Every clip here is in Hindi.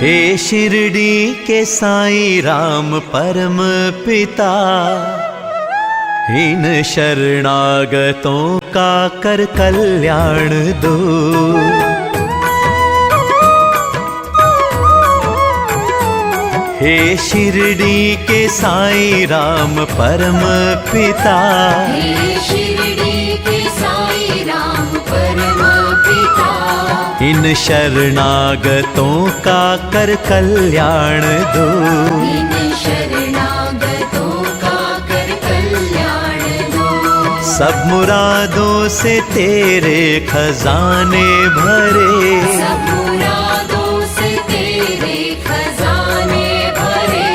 हे शिरडी के साईं राम परम पिता, इन शरणागतों का कर कल्याण दो। हे शिरडी के साईं राम परम पिता, हे शिरडी के साईं राम परम पिता, इन शरणागतों का कर कल्याण दो। इन शरणागतों का कर कल्याण दो। सब मुरादों से तेरे खजाने भरे, सब मुरादों से तेरे खजाने भरे,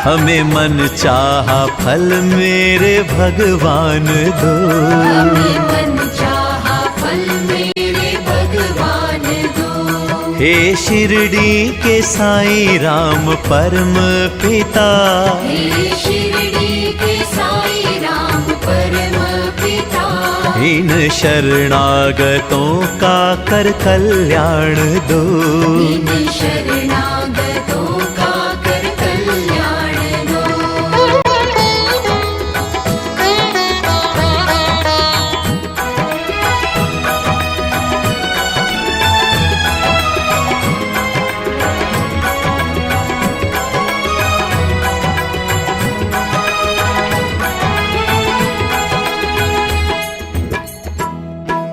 हमें मन चाहा फल मेरे भगवान दो। हमें मन चाहा फल मेरे भगवान दो। हे शिरडी के साईं राम परम पिता, हे शिरडी के साईं राम परम पिता, इन शरणागतों का कर कल्याण दो। इन शरणागतों का कर कल्याण दो।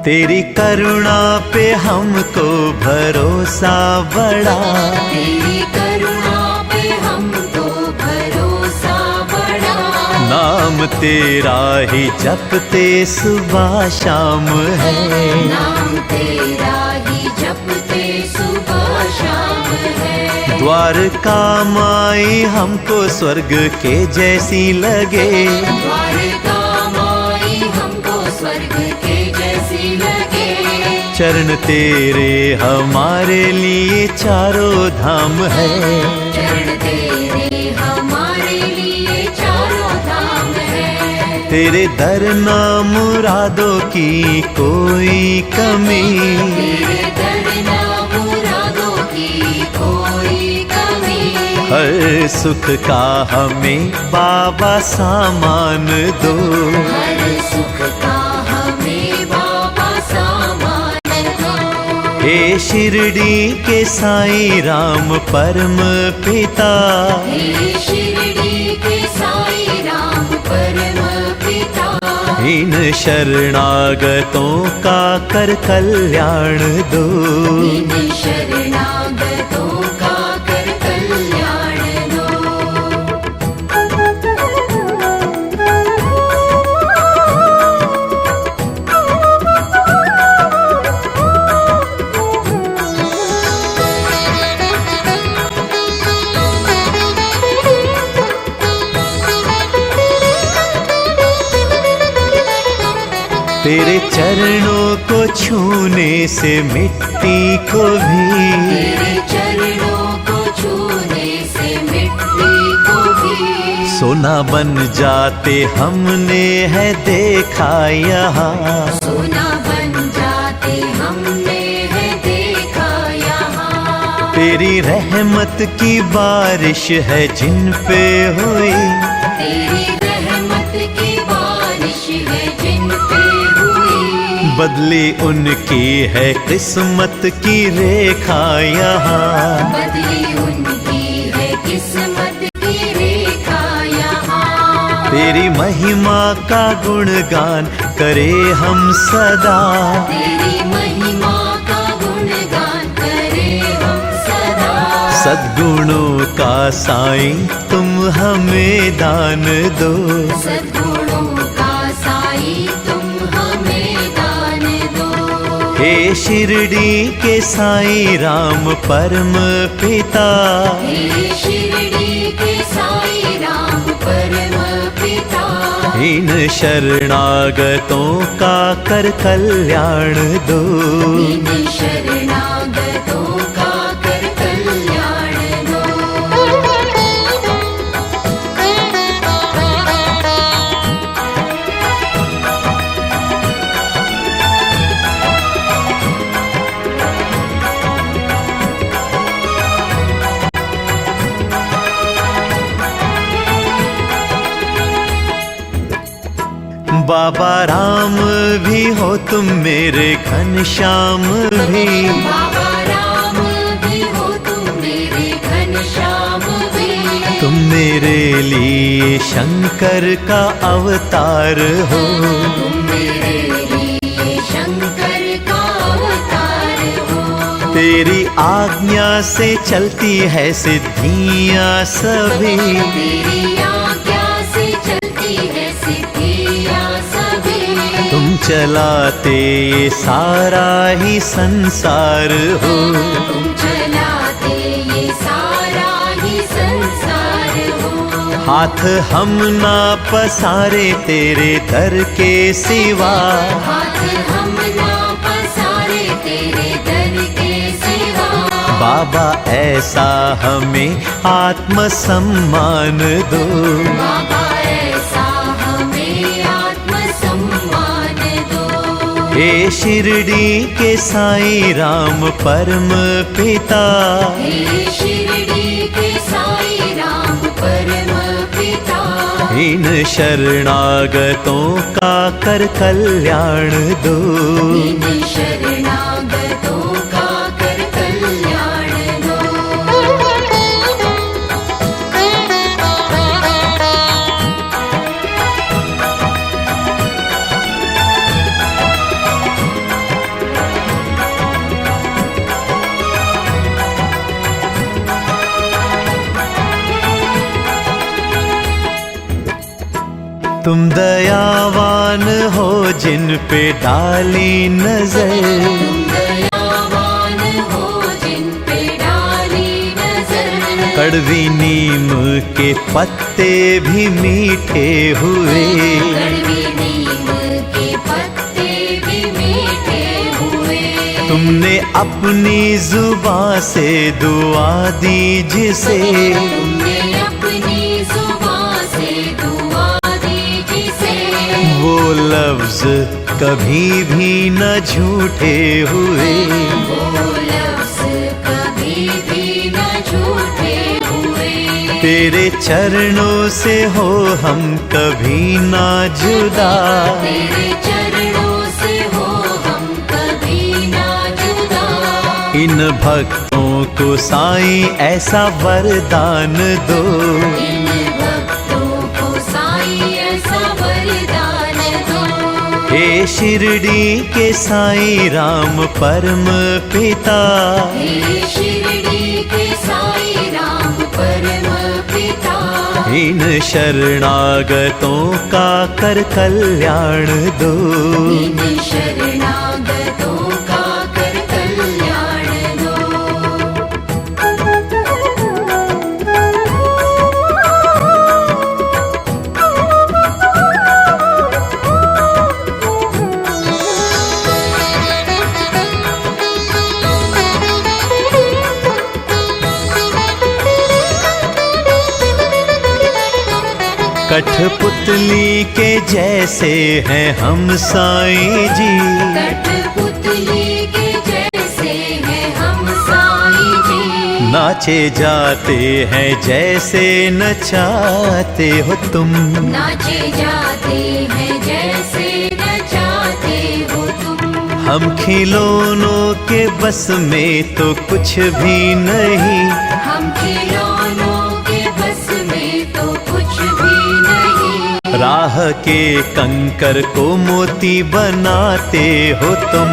तेरी करुणा पे हमको भरोसा बड़ा, तेरी करुणा पे हमको भरोसा बड़ा, नाम तेरा ही जपते सुबह शाम है। नाम तेरा ही जपते सुबह शाम है। द्वारका माई हमको स्वर्ग के जैसी लगे, द्वारका माई हमको स्वर्ग के जैसी लगे, चरण तेरे हमारे लिए चारों धाम है। चरण तेरे हमारे लिए चारों धाम है। तेरे दर ना मुरादों की कोई कमी, तेरे दर ना मुरादों की कोई कमी, हर सुख का हमें बाबा सामान दो। हर सुख का हमें बाबा सामान दो। हे शिरडी के साईं राम परम पिता, हे शिरडी के साईं राम परम पिता, इन शरणागतों का कर कल्याण दो। इन शरणागतों का कर कल्याण दो। तेरे चरणों को छूने से मिट्टी को भी, तेरे चरणों को छूने से मिट्टी को भी, सोना बन जाते हमने है देखा यहाँ। सोना बन जाते हमने है देखा यहाँ। तेरी रहमत की बारिश है जिन पे हुई, तेरी रहमत की बारिश है जिन पे हुई, बदली उनकी है किस्मत की रेखा यहाँ। बदली उनकी है किस्मत की रेखा यहाँ। तेरी महिमा का गुणगान करे हम सदा, तेरी महिमा का गुणगान करे हम सदा। सद्गुणों का साईं तुम हमें दान दो। सद्गुणों का साईं तुम हमें दान दो। हे शिरडी के साईं राम परम पिता, हे शिरडी के साईं राम परम पिता, इन शरणागतों का कर कल्याण दो। इन शरणागतों का कर कल्याण दो। बाबा राम भी हो तुम मेरे घनश्याम भी, बाबा राम भी हो तुम मेरे घनश्याम भी। तुम मेरे लिए शंकर का अवतार हो, तुम मेरे लिए शंकर का अवतार हो। तेरी आज्ञा से चलती है सिद्धियां सभी, तेरी आज्ञा से चलती है सिद्धियां सभी। तुम चलाते ये सारा ही संसार हो, तुम चलाते ये सारा ही संसार हो। हाथ हम ना पसारे तेरे दर के सिवा, हाथ हम ना पसारे तेरे दर के सिवा। बाबा ऐसा हमें आत्म सम्मान दो, बाबा ऐसा हमें आत्म सम्मान दो। हे शिरडी के साईं राम परम पिता, हे शिरडी के साईं राम परम पिता। इन शरणागतों का कर कल्याण दो, इन शरणागतों का कर कल्याण दो। तुम दयावान हो जिन पे डाली नजर, तुम दयावान हो जिन पे डाली नजर। कड़वी नीम के पत्ते भी मीठे हुए, कड़वी नीम के पत्ते भी मीठे हुए। तुमने अपनी जुबां से दुआ दी जिसे, तुमने अपनी जुबां से दुआ दी जिसे। वो लफ्ज कभी भी न झूठे हुए, वो लफ्ज़ कभी भी न झूठे हुए। तेरे चरणों से हो हम कभी ना जुदा, तेरे चरणों से हो हम कभी ना जुदा। इन भक्तों को साईं ऐसा वरदान दो, इन भक्तों को साईं ऐसा वरदान दो। हे शिरडी के साईं राम परम पिता, हे शिरडी के साईं राम परम पिता। इन शरणागतों का कर कल्याण दो, इन शरणागतों का कर कल्याण दो। कठपुतली के जैसे हैं हम साईं जी, कठपुतली के जैसे हैं हम साईं जी। नाचे जाते हैं जैसे नचाते हो तुम, नाचे जाते हैं जैसे नचाते हो तुम। हम खिलौनों के बस में तो कुछ भी नहीं, हम खिलौनों के बस में तो कुछ भी नहीं। राह के कंकर को मोती बनाते हो तुम,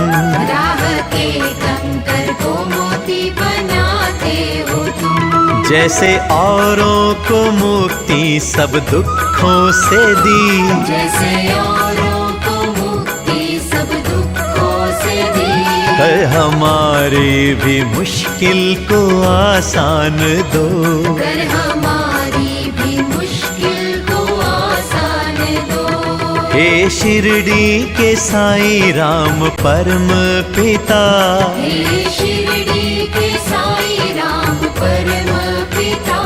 राह के कंकर को मोती बनाते हो तुम। जैसे औरों को मुक्ति सब दुखों से दी, जैसे औरों को मुक्ति सब दुखों से दी। कर हमारी भी मुश्किल को आसान दो, कर हमारी भी मुश्किल को आसान दो। हे शिरडी के साईं राम परम पिता, हे शिरडी के साईं राम परम पिता।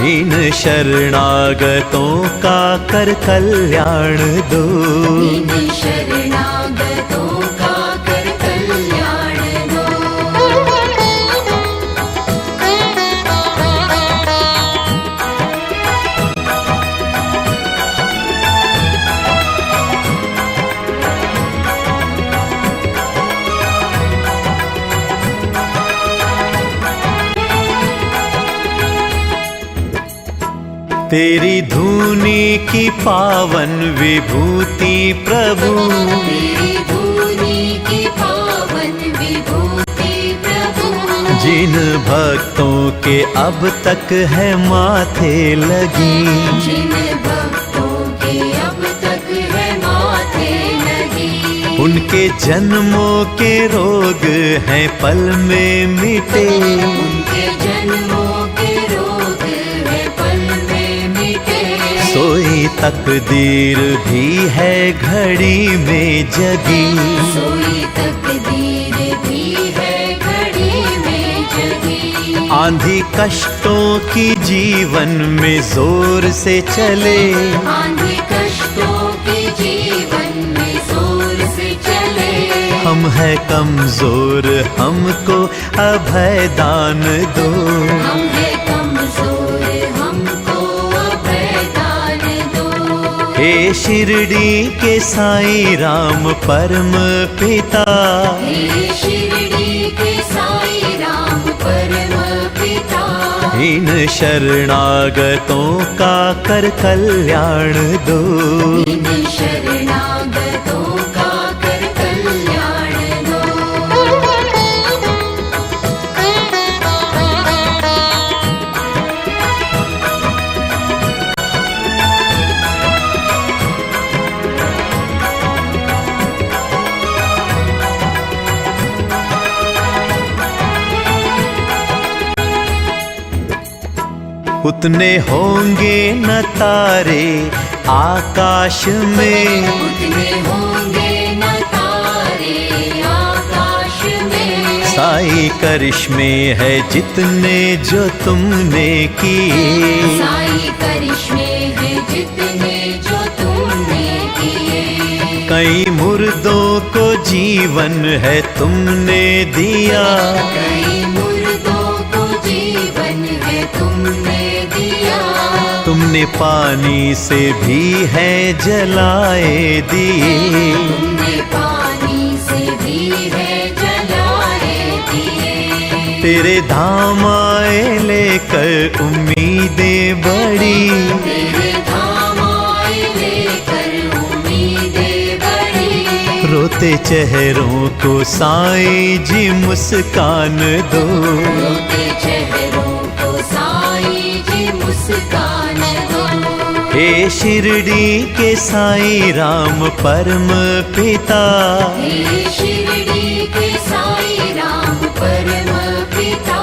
इन शरणागतों का कर कल्याण दो, इन शरणागतों का कर कल्याण दो। तेरी धूनी की पावन विभूति प्रभु, तेरी धूनी की पावन विभूति प्रभु, जिन भक्तों के अब तक है माथे लगी, जिन भक्तों के अब तक है माथे लगी, उनके जन्मों के रोग हैं पल में मिटे, उनके जन्मों के रोग है पल में मिटे, सोई तकदीर भी है घड़ी में जगी, सोई तकदीर भी है घड़ी में जगी, आंधी कष्टों की जीवन में जोर से चले, आंधी कष्टों की जीवन में जोर से चले, हम है कमजोर हमको अभय दान दो, हम है कमजोर हमको अभय दान दो, हे शिरडी के साईं राम परम पिता, हे शिरडी के साईं राम परम पिता, इन शरणागतों का कर कल्याण दो, इन शरणागतों का कर कल्याण दो। उतने होंगे न तारे आकाश में, उतने होंगे न तारे आकाश में, साई करिश्मे है जितने जो तुमने किए, साई करिश्मे है जितने जो तुमने किए, कई मुर्दों को जीवन है तुमने दिया, कई मुर्दों को जीवन है तुमने दिया, तुमने पानी से भी है जलाए दिए, तुमने पानी से भी है जलाए दिए, तेरे धाम आए लेकर उम्मीदें बड़ी, तेरे धाम आए लेकर उम्मीदें बड़ी, रोते चेहरों को साईं जी मुस्कान दो, रोते चेहरों को साईं जी मुस्कान दो, हे शिरडी के साईं राम परम पिता, हे शिरडी के साईं राम परम पिता,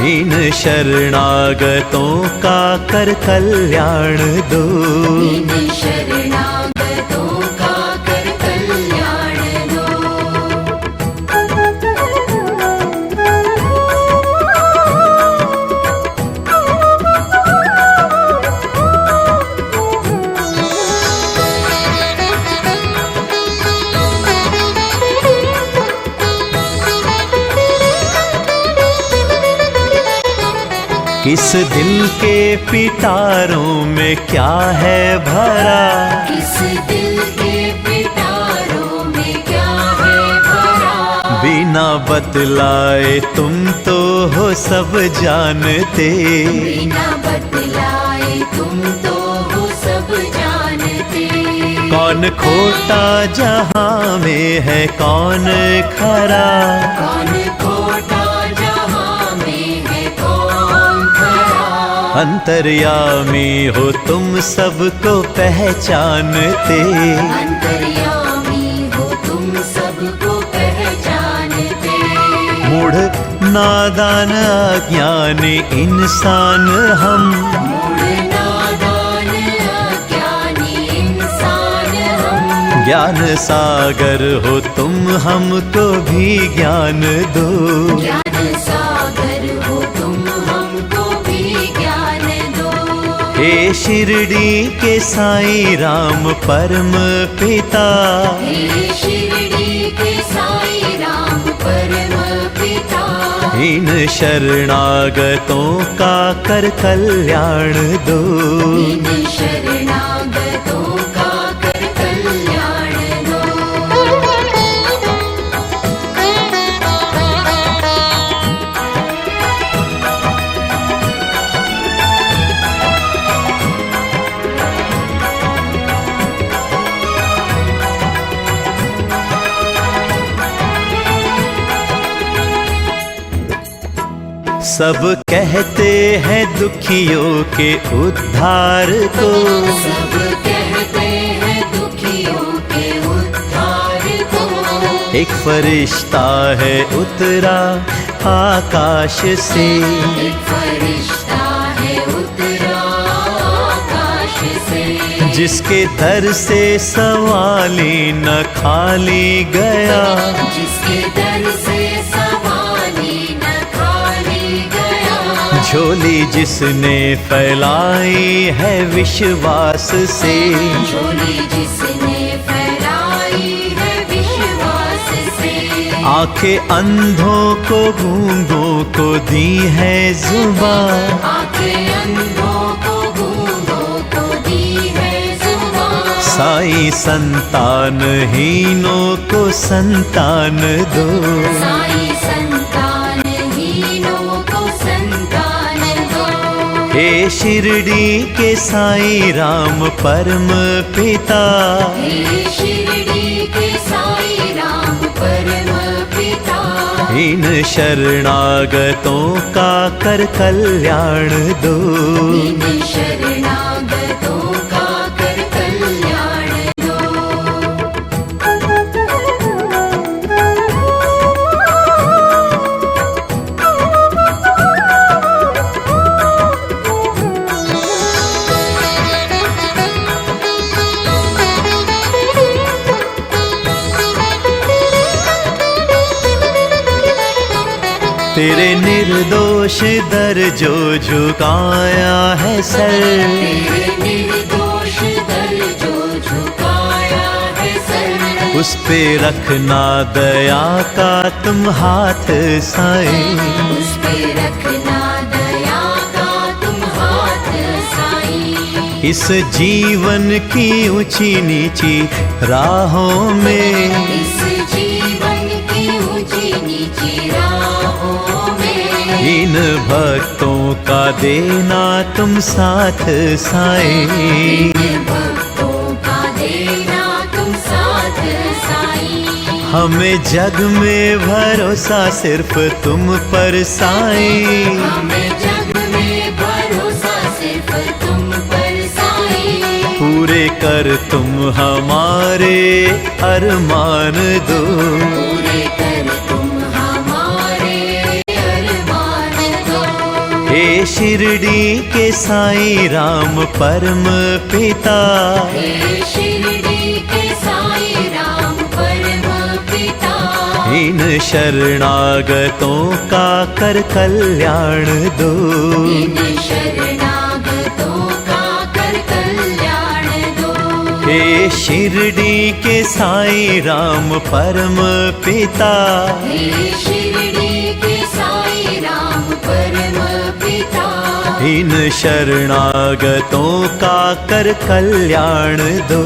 इन शरणागतों का कर कल्याण दो, इन शरणागतों का कर कल्याण दो। किस दिल के पिटारों में क्या है भरा, किस दिल के पिटारों में क्या है भरा, बिना बतलाए तुम तो हो सब जानते, बिना बतलाए तुम तो हो सब जानते, कौन खोटा जहां में है कौन खरा, कौन खोटा जहां में है कौन खरा, अंतर्यामी हो तुम सबको पहचानते, अंतर्यामी हो तुम सबको पहचानते, मूढ़ नादान अज्ञानी इंसान हम, मूढ़ नादान अज्ञानी इंसान हम, ज्ञान सागर हो तुम हमको भी ज्ञान दो, ज्ञान सागर हो तुम हमको भी ज्ञान दो, हे शिरडी के साईं राम परम पिता, हे शिरडी के साईं राम परम पिता, इन शरणागतों का कर कल्याण दो, इन शरणागतों का कर कल्याण दो। सब कहते हैं दुखियों के उद्धार को, सब कहते हैं दुखियों के उद्धार को। एक फरिश्ता है उतरा आकाश से, एक फरिश्ता है उतरा आकाश से, जिसके दर से सवाली न खाली गया, जिसके दर से सवाली न खाली गया। झोली जिसने फैलाई है विश्वास से, झोली जिसने फैलाई है विश्वास से। आंखें अंधों को गूंगों को दी है जुबान, आंखें अंधों को गूंगों को दी है जुबान। साईं संतानहीनों को संतान दो, साईं संतानहीनों को संतान दो। हे शिरडी के साईं राम परम पिता, हे शिरडी के साईं राम परम पिता। इन शरणागतों का कर कल्याण दो, इन शरणागतों का कर कल्याण दो। तेरे निर्दोष दर जो झुकाया है सर, तेरे निर्दोष दर जो झुकाया है सर। उस पे रखना दया का तुम हाथ साईं, उस पे रखना दया का तुम हाथ साईं। इस जीवन की ऊंची नीची राहों में, इस जीवन की ऊंची नीची राहों में। इन भक्तों का देना तुम साथ साईं, इन भक्तों का देना तुम साथ साईं। हमें जग में भरोसा सिर्फ तुम पर साईं, हमें जग में भरोसा सिर्फ तुम पर साईं। पूरे कर तुम हमारे अरमान दो, पूरे कर तुम हमारे अरमान दो। हे शिरडी के साईं राम परम पिता, हे शिरडी के साईं राम परम पिता। इन शरणागतों का कर कल्याण दो, इन शरणागतों का कर कल्याण दो। हे शिरडी के साईं राम परम पिता, हे शिरडी के साईं राम परम पिता। इन शरणागतों का कर कल्याण दो,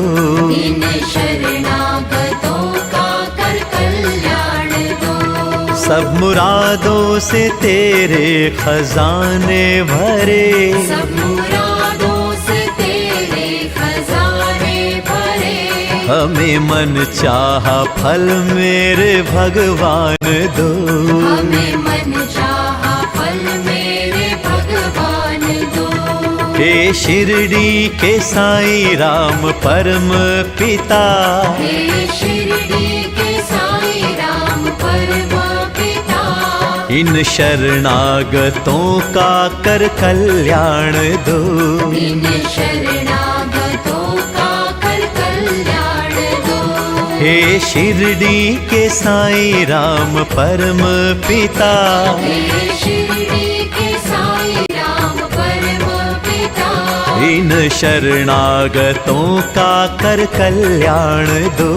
इन शरणागतों का कर कल्याण दो। सब मुरादों से तेरे खजाने भरे, सब मुरादों से तेरे खजाने भरे। हमें मन चाहा फल मेरे भगवान दो, हमें मन चाहा फल मेरे भगवान दो। हे शिरडी के साईं राम परम पिता, हे शिरडी के साईं राम परम पिता। इन शरणागतों का कर कल्याण दो, इन शरणागतों का कर कल्याण दो। हे शिरडी के साईं राम परम पिता, हे शिरडी के साईं राम परम पिता। इन शरणागतों का कर कल्याण दो,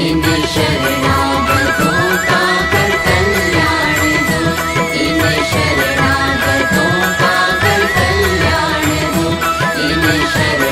इन शरणागतों का कर कल्याण दो। इन शरणागतों का कर कल्याण दो। इन शरणागतों